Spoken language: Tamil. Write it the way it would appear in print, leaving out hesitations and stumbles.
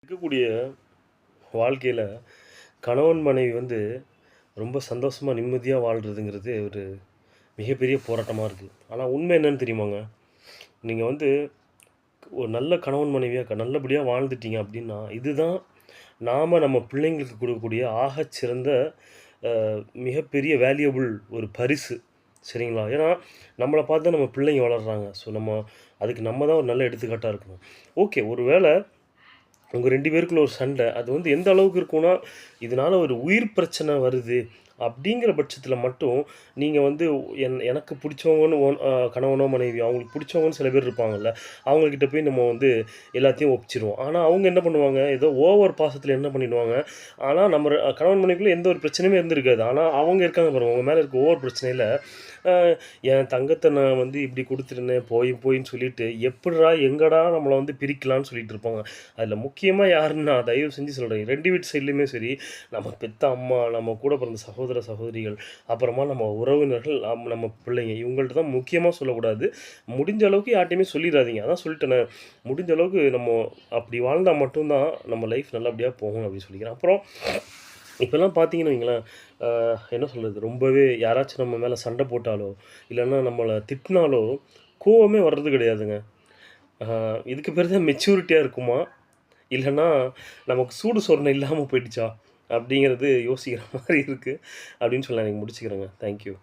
இருக்கக்கூடிய வாழ்க்கையில கணவன் மனைவி ரொம்ப சந்தோஷமா, நிம்மதியா வாழ்றதுங்கிறது ஒரு மிகப்பெரிய போராட்டமா இருக்கு. ஆனா உண்மை என்னன்னு தெரியுமாங்க? நீங்க ஒரு நல்ல கணவன் மனைவியா நல்லபடியா வாழ்ந்துட்டீங்க அப்டின்னா, இதுதான் நாம நம்ம பிள்ளைங்களுக்கு குடுக்கக்கூடிய ஆகச்சிறந்த அ மிகப்பெரிய வேல்யூபிள் ஒரு பரிசு. சரிங்களா? ஏன்னா, நம்மள பார்த்து தான் நம்ம பிள்ளைங்க வளர்றாங்க. ஸோ அதுக்கு நம்ம தான் ஒரு நல்ல எடுத்துக்காட்டா இருக்கணும். ஓகே. ஒரு வேள உங்க 2 பேருக்குள்ள ஒரு சண்டை. அது எந்த அளவுக்கு இருக்கும்னா, இதனால ஒரு உயிர் பிரச்சனை வருது. அப்படிங்கிற பட்சத்தில மட்டும், நீங்க எனக்கு புடிச்சவங்கன்னு கணவனோ, மனைவியோ அவங்களுக்கு புடிச்சவங்கன்னு சில பேர் இருப்பாங்கல்ல. அவங்க கிட்ட போய் நம்ம எல்லாத்தையும் ஒப்பிச்சுருவோம். ஆனா, அவங்க என்ன பண்ணுவாங்க, ஏதோ ஓவர் பாசத்தில என்ன பண்ணிடுவாங்க, ஆனா நம்ம கணவன் மனைவிக்குள்ள எந்த ஒரு பிரச்சனையுமே இருந்திருக்காது. ஆனா, அவங்க இருக்காங்க பாருங்க, உங்க மேல இருக்க ஓவர் பிரச்சனையில, அ என் தங்கத்த நான் இப்படி குடுத்துருந்தேன், போயின்னு சொல்லிட்டு, எப்புட்றா, எங்கடா நம்மள பிரிக்கலான்னு சொல்லிட்டு இருப்பாங்க. அதில முக்கியமா யாருன்னு நான் தயவு செஞ்சு சொல்றேன். 2 வீட்டு சைட்லயுமே சரி, நம்ம பெத்த அம்மா, நம்ம கூட பிறந்த சகோதர, சகோதரிகள், அப்புறமா நம்ம உறவினர்கள், நம்ம பிள்ளைங்க இவங்கள்ட்ட தான் முக்கியமா சொல்லக்கூடாது. முடிஞ்ச அளவுக்கு யார்ட்டயுமே சொல்லிறாதீங்க. அதான் சொல்லிட்டேனே, முடிஞ்ச அளவுக்கு நம்ம அப்படி வாழ்ந்தா மட்டும் தான் நம்ம லைஃப் நல்லபடியா போகும் அப்படின்னு சொல்லிக்கிறேன். அப்புறம் இப்பலாம் பார்த்தீங்கன்னு வைங்களேன், என்ன சொல்றது, ரொம்பவே யாராச்சும் நம்ம மேல சண்டை போட்டாலோ, இல்லன்னா நம்மள திட்டினாலோ, கோவமே வர்றது கிடையாதுங்க. அ இதுக்கு பேரு தான் மெச்சூரிட்டியா இருக்குமா? இல்லன்னா, நமக்கு சூடு சொரணை இல்லாம போயிடுச்சா? அப்படிங்கிறது யோசிக்கிற மாரி இருக்கு. அப்படின்னு சொல்லி நான் இன்னைக்கு முடிச்சுக்கிறேங்க. Thank you.